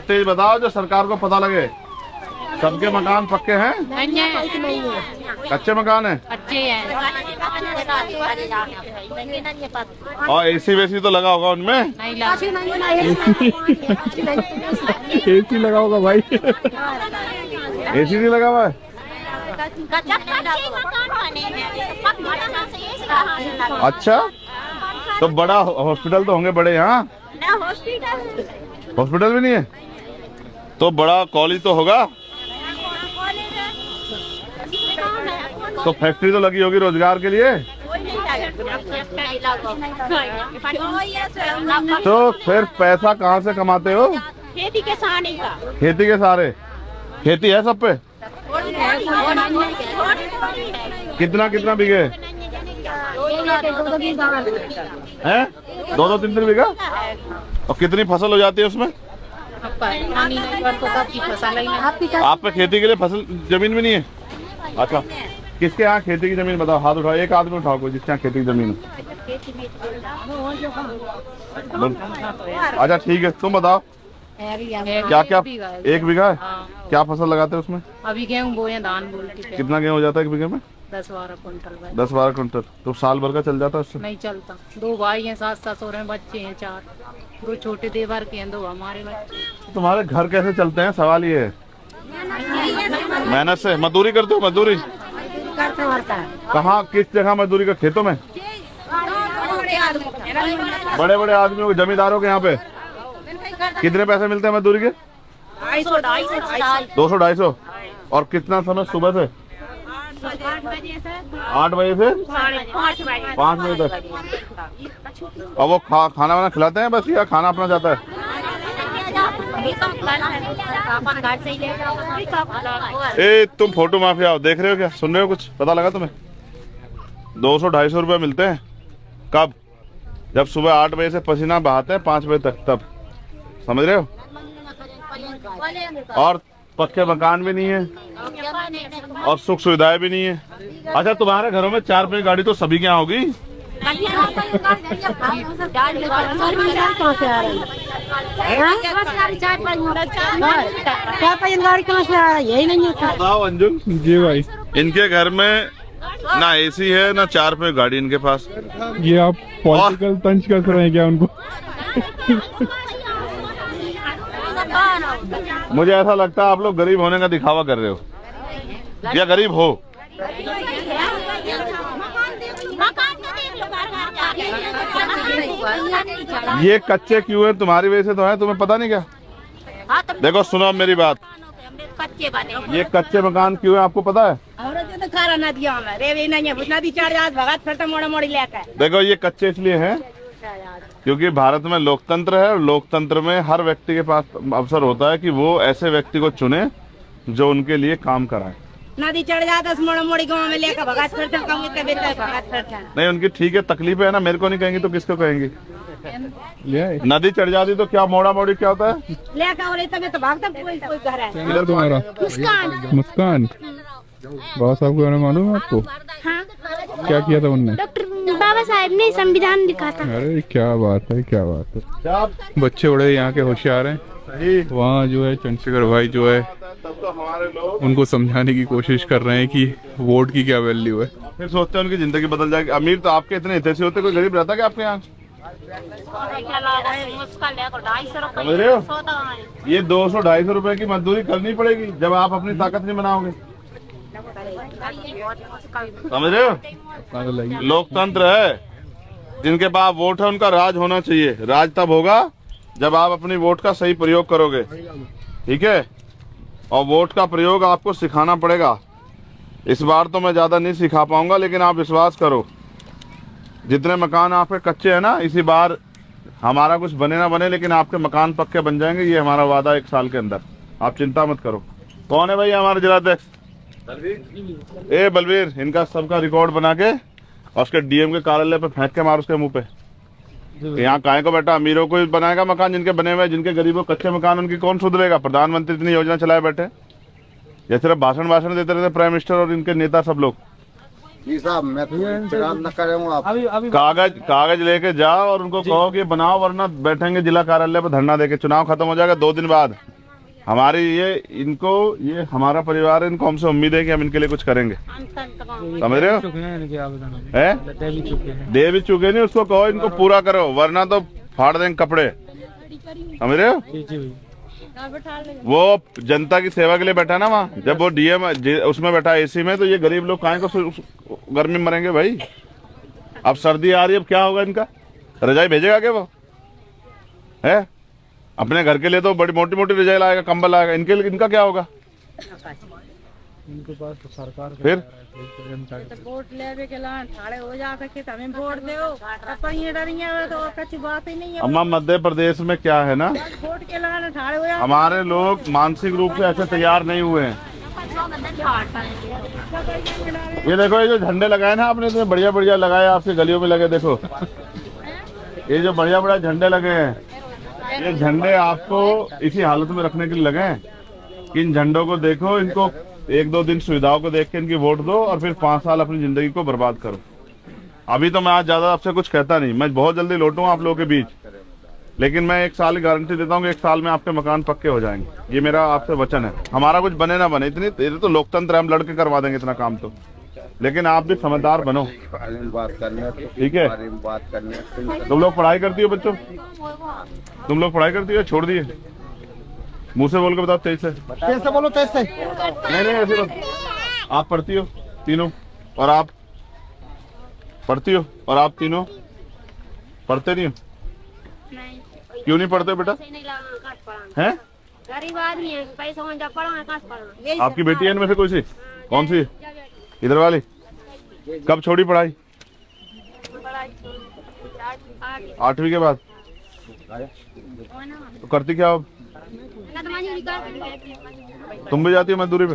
तेज बताओ जो सरकार को पता लगे। सबके मकान पक्के हैं? नहीं है, कच्चे मकान है? अच्छे हैं। और एसी वेसी तो लगा होगा उनमें? नहीं लगा। एसी लगा होगा भाई। एसी नहीं लगा हुआ है? अच्छा, तो बड़ा हॉस्पिटल तो होंगे बड़े यहाँ? हॉस्पिटल भी नहीं है तो बड़ा कॉलेज तो होगा। तो फैक्ट्री तो लगी होगी रोजगार के लिए। तो फिर पैसा कहाँ से कमाते हो? खेती के सहारे का। खेती के सहारे? खेती है सब पे? कितना कितना बीघे है? 2-3 बीघा। और कितनी फसल हो जाती है उसमें? आप पे खेती के लिए फसल जमीन भी नहीं है? अच्छा, किसके यहाँ खेती की जमीन बताओ, हाथ उठाओ, एक आदमी उठाओ कोई जिसके यहाँ खेती की जमीन है। अच्छा ठीक है, तुम बताओ क्या क्या? 1 बीघा है? क्या फसल लगाते हैं उसमें? अभी गेहूँ बोए, धान बोलते। कितना गेहूँ हो जाता है 1 बीघे में? 10-12 कुंटल। 10-12 कुंटल। तो साल भर का चल जाता है उससे? नहीं चलता। 2 भाई हैं, सास ससुर हैं, बच्चे हैं 4। 2 छोटे देवर के हैं, 2 हमारे बच्चे। तुम्हारे घर कैसे चलते हैं सवाल ये है? मेहनत से? मजदूरी करते हो? मजदूरी कहाँ, किस जगह मजदूरी का? खेतों में? बड़े बड़े आदमियों के, जमींदारों के यहाँ पे कितने पैसे मिलते हैं मजदूरी के? 200-250। और कितना समय? सुबह से 8 बजे से 5 बजे तक। और वो खाना वाना खिलाते हैं बस, या खाना अपना जाता है? ए तुम फोटो माफिया हो, देख रहे हो क्या? सुन रहे हो कुछ? पता लगा तुम्हें? 200-250 रुपए मिलते हैं। कब? जब सुबह 8 बजे से पसीना बहाते हैं 5 बजे तक, तब। समझ रहे हो? और पक्के मकान भी नहीं है और सुख सुविधाएं भी नहीं है। अच्छा, तुम्हारे घरों में 4 पहिया गाड़ी तो सभी के यहाँ होगी? 4 पहिया गाड़ी कहाँ से आया? यही नहीं है। बताओ अंजुल जी भाई, इनके घर में ना एसी है ना 4 पहिया गाड़ी इनके पास। ये आप पॉलिटिकल तंज कर रहे हैं क्या उनको? मुझे ऐसा लगता है आप लोग गरीब होने का दिखावा कर रहे हो, या गरीब हो? ये कच्चे क्यों है? तुम्हारी वजह से तो है, तुम्हें पता नहीं क्या? देखो सुनो अब मेरी बात, ये कच्चे मकान क्यों है आपको पता है? देखो ये कच्चे इसलिए हैं क्योंकि भारत में लोकतंत्र है, और लोकतंत्र में हर व्यक्ति के पास अवसर होता है कि वो ऐसे व्यक्ति को चुने जो उनके लिए काम कराए। नदी चढ़ जाता मोड़ी गाँव में लेकर भगात करते नहीं, उनकी ठीक है, तकलीफ है ना, मेरे को नहीं कहेंगी तो किसको कहेंगी? नदी चढ़ जाती तो क्या मोड़ा मोड़ी क्या होता है? लेकर तो भागता कोई घर है। इधर तुम्हारा मुस्कान बाबा साहब के बारे में मालूम है आपको? हाँ। क्या किया था उनने? डॉक्टर बाबा साहब ने संविधान लिखा था। अरे क्या बात है, क्या बात है। बच्चे बड़े यहाँ के होशियार हैं। वहाँ जो है चंद्रशेखर भाई जो है उनको समझाने की कोशिश कर रहे हैं कि वोट की क्या वैल्यू है। फिर सोचते हैं उनकी जिंदगी बदल जाएगी। अमीर तो आपके इतने हितैषी होते, कोई गरीब रहता क्या आपके यहाँ? समझ रहे हो? ये 200-250 रुपए की मजदूरी करनी पड़ेगी जब आप अपनी ताकत नहीं बनाओगे। समझ रहे हो? लोकतंत्र है, जिनके पास वोट है उनका राज होना चाहिए। राज तब होगा जब आप अपनी वोट का सही प्रयोग करोगे, ठीक है? और वोट का प्रयोग आपको सिखाना पड़ेगा। इस बार तो मैं ज्यादा नहीं सिखा पाऊंगा, लेकिन आप विश्वास करो, जितने मकान आपके कच्चे हैं ना, इसी बार हमारा कुछ बने ना बने लेकिन आपके मकान पक्के बन जाएंगे। ये हमारा वादा 1 साल के अंदर, आप चिंता मत करो। कौन है भाई हमारे जिलाध्यक्ष? ए बलवीर, इनका सबका रिकॉर्ड बना के और उसके डीएम के कार्यालय पे फेंक के मार उसके मुंह पे। यहाँ काहे को बेटा, अमीरों को बनाएगा मकान, जिनके बने हुए, जिनके गरीबों कच्चे मकान उनकी कौन सुधरेगा? प्रधानमंत्री इतनी योजना चलाए बैठे, ये सिर्फ भाषण देते रहते प्राइम मिनिस्टर और इनके नेता सब लोग। जी साहब मैं तो इंतजार न करे हूँ आप। कागज लेके जाओ और उनको कहो कि बनाओ, वरना बैठेंगे जिला कार्यालय पर धरना देके। चुनाव खत्म हो जाएगा 2 दिन बाद। हमारी ये हमारा परिवार है, इनको हमसे उम्मीद है कि हम इनके लिए कुछ करेंगे। समझ रहे हो? दे भी चुके नहीं, उसको कहो इनको पूरा करो, वरना तो फाड़ देंगे कपड़े। समझ रहे हो? वो जनता की सेवा के लिए बैठा ना वहाँ, जब वो डीएम उसमें बैठा एसी में, तो ये गरीब लोग काहे को गर्मी में मरेंगे भाई। अब सर्दी आ रही है, अब क्या होगा इनका? रजाई भेजेगा क्या वो? है अपने घर के लिए तो बड़ी मोटी मोटी रजाई लाएगा, कंबल लाएगा, इनके लिए इनका क्या होगा? इनके पास तो सरकार फिर तो वोट लेवे के लान ठाड़े हो जा सके तो हमें वोट दो। अपन ये डरिए तो कच्ची बात ही नहीं है। अम्मा मध्य प्रदेश में क्या है ना, वोट के लान ठाड़े हो जा। हमारे लोग मानसिक रूप से ऐसे तैयार नहीं हुए हैं। ये देखो, ये जो झंडे लगाए ना आपने, इतने बढ़िया बढ़िया लगाए, आपके गलियों में लगे। देखो ये जो बढ़िया बढ़िया झंडे लगे हैं, ये झंडे आपको इसी हालत में रखने के लिए लगे हैं। इन झंडों को देखो, इनको 1-2 दिन सुविधाओं को देख के इनकी वोट दो और फिर 5 साल अपनी जिंदगी को बर्बाद करो। अभी तो मैं आज ज्यादा आपसे कुछ कहता नहीं, मैं बहुत जल्दी लौटूंगा आप लोगों के बीच, लेकिन मैं 1 साल की गारंटी देता हूँ कि 1 साल में आपके मकान पक्के हो जाएंगे। ये मेरा आपसे वचन है। हमारा कुछ बने ना बने, इतनी तो लोकतंत्र है, हम लड़के करवा देंगे इतना काम तो, लेकिन आप भी समझदार बनो। बात करने, ठीक है? बात करने। तुम लोग पढ़ाई करती हो बच्चों? तुम लोग पढ़ाई करती हो, छोड़ दिए? मुंह से बोल के बताओ, तेज से बोलो, तेज से। नहीं ऐसे बात। आप पढ़ती हो तीनों, और आप पढ़ती हो, और आप तीनों पढ़ते नहीं हो? क्यों नहीं पढ़ते बेटा? हैं? गरीब आदमी है, पैसा जब पढ़ा। आपकी बेटी है इनमें से कोई सी? कौन सी? इधर वाली? कब छोड़ी पढ़ाई? 8वीं के बाद? तो करती क्या अब? तुम भी जाती हो मजदूरी पे?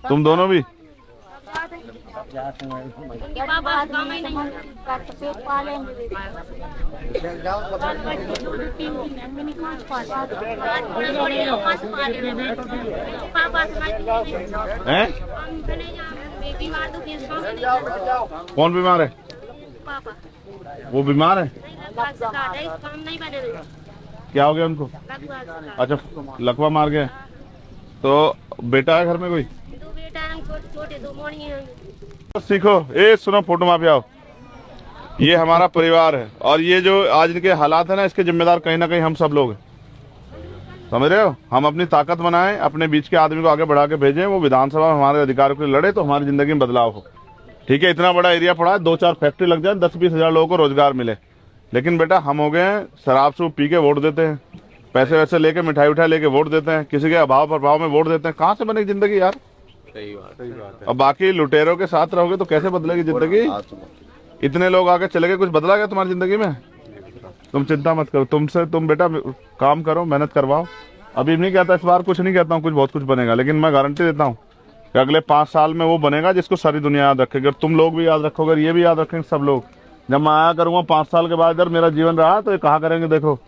तुम दोनों भी? हैं? कौन बीमार है? वो बीमार है? क्या हो गया उनको? अच्छा, लकवा मार गया। तो बेटा है घर में कोई? 2 बेटा हैं, छोटे 2 मोड़ी हैं। सीखो। ए सुनो, फोटो माफिया आओ। ये हमारा परिवार है, और ये जो आज इनके हालात है ना, इसके जिम्मेदार कहीं ना कहीं हम सब लोग हैं। समझ रहे हो? हम अपनी ताकत बनाएं, अपने बीच के आदमी को आगे बढ़ा के भेजें, वो विधानसभा में हमारे अधिकारों के लिए लड़े, तो हमारी जिंदगी में बदलाव हो। ठीक है? इतना बड़ा एरिया पड़ा है, 2-4 फैक्ट्री लग जाए, 10-20 हजार लोगों को रोजगार मिले। लेकिन बेटा हम हो गए हैं शराब सूब पी के वोट देते हैं, पैसे वैसे लेके, मिठाई उठाई लेके वोट देते हैं, किसी के अभाव प्रभाव में वोट देते हैं। कहाँ से बनेगी जिंदगी यार? सही बात। अब बाकी लुटेरों के साथ रहोगे तो कैसे बदलेगी जिंदगी? इतने लोग आगे चले गए, कुछ बदला गया तुम्हारी जिंदगी में? तुम चिंता मत करो, तुम बेटा काम करो, मेहनत करवाओ। अभी नहीं कहता, इस बार कुछ नहीं कहता हूँ कुछ बहुत कुछ बनेगा, लेकिन मैं गारंटी देता हूँ कि अगले 5 साल में वो बनेगा जिसको सारी दुनिया याद रखेगी। और तुम लोग भी याद रखोगे, ये भी याद रखेंगे सब लोग। जब मैं आया करूँगा 5 साल के बाद, इधर मेरा जीवन रहा, तो ये कहा करेंगे, देखो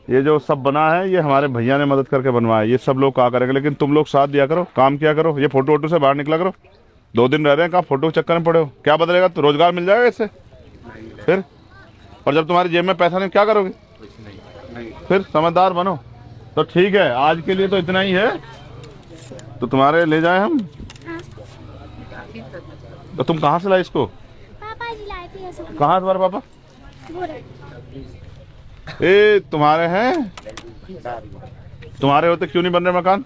ये जो सब बना है ये हमारे भैया ने मदद करके बनवाया, ये सब लोग कहा करेंगे। लेकिन तुम लोग साथ दिया करो, काम किया करो, ये फोटो वोटो से बाहर निकला करो। 2 दिन रह रहे हैं, कहाँ फोटो के चक्कर में पड़े हो? क्या बदलेगा? तो रोजगार मिल जाएगा इससे फिर। और जब तुम्हारी जेब में पैसा नहीं, क्या करोगे फिर? समझदार बनो। तो ठीक है, आज के लिए तो इतना ही है। तो तुम्हारे ले जाए हम? तो तुम कहाँ से लाए इसको? पापा जी लाए थे ऐसे। कहाँ तुम्हारे पापा? बोरे। ए तुम्हारे हैं? तुम्हारे होते क्यों नहीं बन रहे मकान?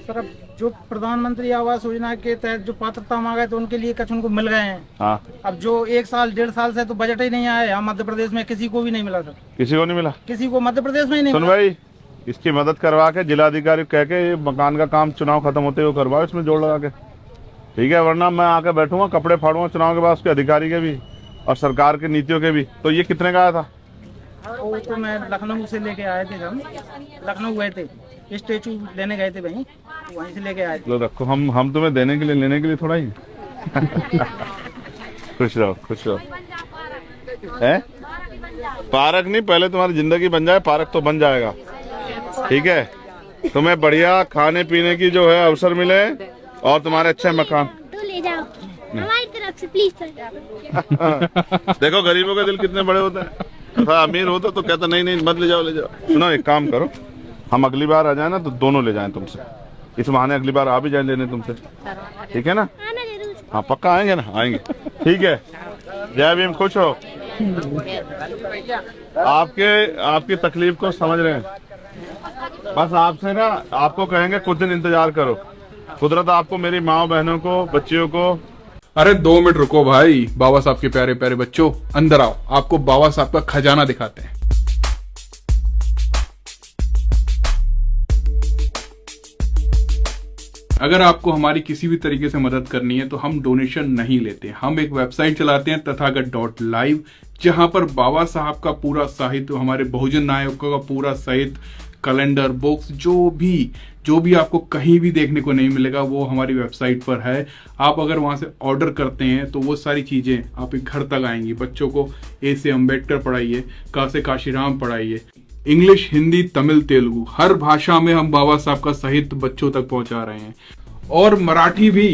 सर अब जो प्रधानमंत्री आवास योजना के तहत जो पात्रता मांगा तो उनके लिए कुछ उनको मिल गए हैं। हाँ। अब जो 1 साल 1.5 साल से तो बजट ही नहीं आया, यहाँ मध्य प्रदेश में किसी को भी नहीं मिला सर। किसी को नहीं मिला? किसी को मध्य प्रदेश में ही नहीं सुन मिला। भाई, इसकी मदद करवा के जिलाधिकारी कह के ये मकान का काम चुनाव खत्म होते हुए करवाओ, इसमें जोड़ लगा के। ठीक है? वरना मैं आके बैठूंगा, कपड़े फाड़ूंगा चुनाव के बाद, उसके अधिकारी के भी और सरकार के नीतियों के भी। तो ये कितने का आया था? वो तो मैं लखनऊ से लेके आए थे, हम लखनऊ गए थे, स्टेचू लेने गए थे, वहीं से लेके आए थे। लो रखो, हम तुम्हें देने के लिए लेने के लिए थोड़ा ही। खुश रहो, खुश रहो। है पार्क नहीं, पहले तुम्हारी जिंदगी बन जाए, पार्क तो बन जाएगा। ठीक है? तुम्हें बढ़िया खाने पीने की जो है अवसर मिले, और तुम्हारे अच्छे मकान। आपने? हमारी तरफ से प्लीज सर। देखो गरीबों के दिल कितने बड़े होते हैं। अगर अमीर होता तो कहता नहीं नहीं मत ले जाओ ले जाओ। सुनो एक काम करो, हम अगली बार आ जाए ना तो दोनों ले जाएं तुमसे, इस बहाने अगली बार आ भी जाए लेने तुमसे, ठीक है ना? आना जरूर। हाँ पक्का आएंगे ना, आएंगे, ठीक है। जय भीम, खुश हो? आपकी तकलीफ को समझ रहे हैं। बस आपसे ना आपको कहेंगे कुछ दिन इंतजार करो, कुदरत आपको, मेरी माँ बहनों को, बच्चियों को। अरे 2 मिनट रुको भाई, बाबा साहब के प्यारे प्यारे बच्चों, अंदर आओ, आपको बाबा साहब का खजाना दिखाते हैं। अगर आपको हमारी किसी भी तरीके से मदद करनी है तो हम डोनेशन नहीं लेते। हम एक वेबसाइट चलाते हैं तथागत.live, जहां पर बाबा साहब का पूरा साहित्य, हमारे बहुजन नायकों का पूरा साहित्य, कैलेंडर, बुक्स, जो भी आपको कहीं भी देखने को नहीं मिलेगा वो हमारी वेबसाइट पर है। आप अगर वहां से ऑर्डर करते हैं तो वो सारी चीजें आपके घर तक आएंगी। बच्चों को ए से अम्बेडकर पढ़ाइए, का से काशीराम पढ़ाइए, इंग्लिश, हिंदी, तमिल, तेलुगु, हर भाषा में हम बाबा साहब का साहित्य बच्चों तक पहुंचा रहे हैं, और मराठी भी।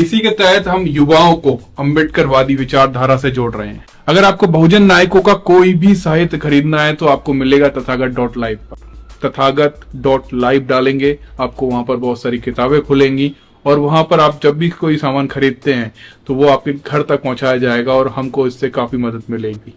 इसी के तहत हम युवाओं को अम्बेडकरवादी विचारधारा से जोड़ रहे हैं। अगर आपको बहुजन नायकों का कोई भी साहित्य खरीदना है तो आपको मिलेगा तथागत.live पर। तथागत.live डालेंगे, आपको वहां पर बहुत सारी किताबें खुलेंगी, और वहां पर आप जब भी कोई सामान खरीदते हैं तो वो आपके घर तक पहुंचाया जाएगा और हमको इससे काफी मदद मिलेगी।